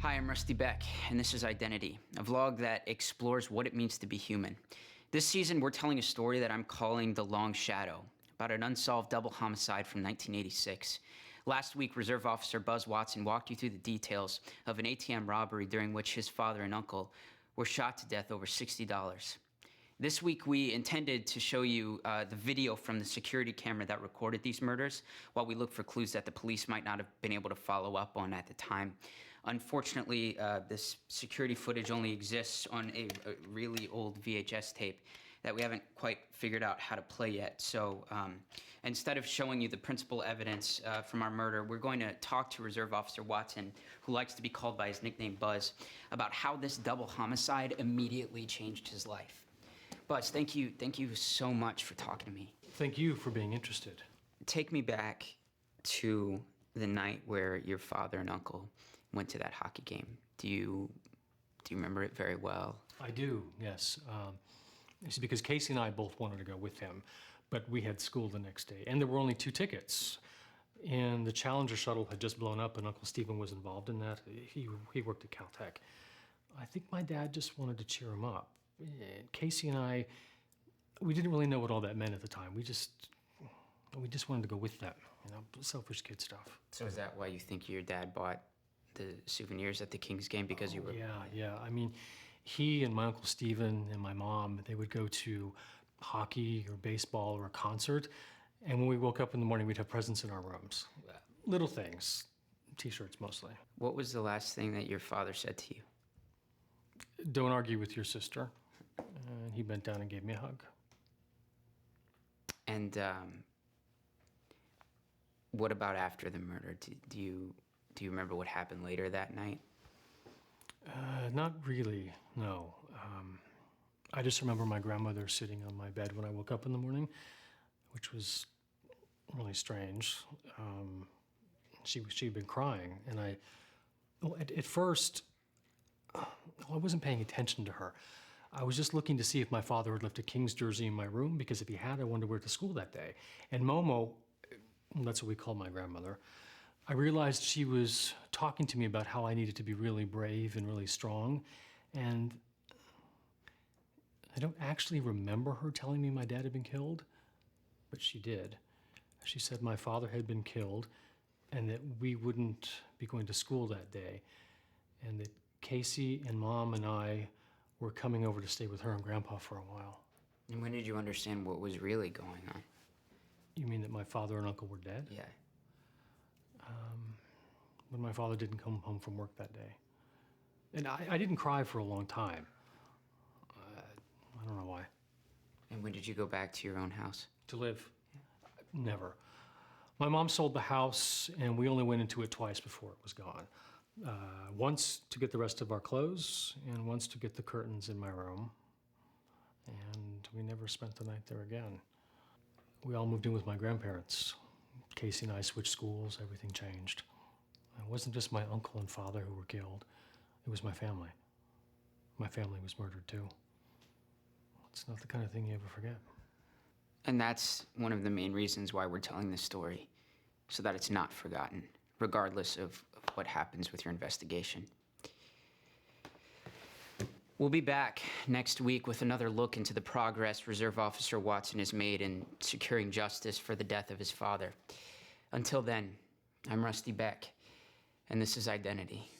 Hi, I'm Rusty Beck, and this is Identity, a vlog that explores what it means to be human. This season, we're telling a story that I'm calling The Long Shadow, about an unsolved double homicide from 1986. Last week, Reserve Officer Buzz Watson walked you through the details of an ATM robbery during which his father and uncle were shot to death over $60. This week, we intended to show you the video from the security camera that recorded these murders while we look for clues that the police might not have been able to follow up on at the time. Unfortunately, this security footage only exists on a really old VHS tape that we haven't quite figured out how to play yet. So instead of showing you the principal evidence from our murder, we're going to talk to Reserve Officer Watson, who likes to be called by his nickname Buzz, about how this double homicide immediately changed his life. Buzz, thank you so much for talking to me. Thank you for being interested. Take me back to the night where your father and uncle went to that hockey game. Do you remember it very well? I do, yes. It's because Casey and I both wanted to go with him, but we had school the next day, and there were only 2 tickets. And the Challenger shuttle had just blown up, and Uncle Stephen was involved in that. He worked at Caltech. I think my dad just wanted to cheer him up. Casey and I, we didn't really know what all that meant at the time. We just wanted to go with them, selfish kid stuff. So is that why you think your dad bought the souvenirs at the Kings game, because you were... Yeah. I mean, he and my Uncle Stephen and my mom, they would go to hockey or baseball or a concert, and when we woke up in the morning, we'd have presents in our rooms. Little things, T-shirts mostly. What was the last thing that your father said to you? Don't argue with your sister. And he bent down and gave me a hug. And what about after the murder? Do you remember what happened later that night? Not really, no. I just remember my grandmother sitting on my bed when I woke up in the morning, which was really strange. She'd been crying, and at first, I wasn't paying attention to her. I was just looking to see if my father had left a Kings jersey in my room, because if he had, I wanted to wear it to school that day. And Momo, that's what we call my grandmother, I realized she was talking to me about how I needed to be really brave and really strong. And I don't actually remember her telling me my dad had been killed, but she did. She said my father had been killed and that we wouldn't be going to school that day, and that Casey and Mom and I were coming over to stay with her and Grandpa for a while. And when did you understand what was really going on? You mean that my father and uncle were dead? Yeah. When my father didn't come home from work that day. And I didn't cry for a long time. I don't know why. And when did you go back to your own house? To live? Yeah. Never. My mom sold the house, and we only went into it twice before it was gone. Once to get the rest of our clothes, and once to get the curtains in my room. And we never spent the night there again. We all moved in with my grandparents. Casey and I switched schools, everything changed. It wasn't just my uncle and father who were killed. It was my family. My family was murdered too. It's not the kind of thing you ever forget. And that's one of the main reasons why we're telling this story, so that it's not forgotten, regardless of what happens with your investigation. We'll be back next week with another look into the progress Reserve Officer Watson has made in securing justice for the death of his father. Until then, I'm Rusty Beck, and this is Identity.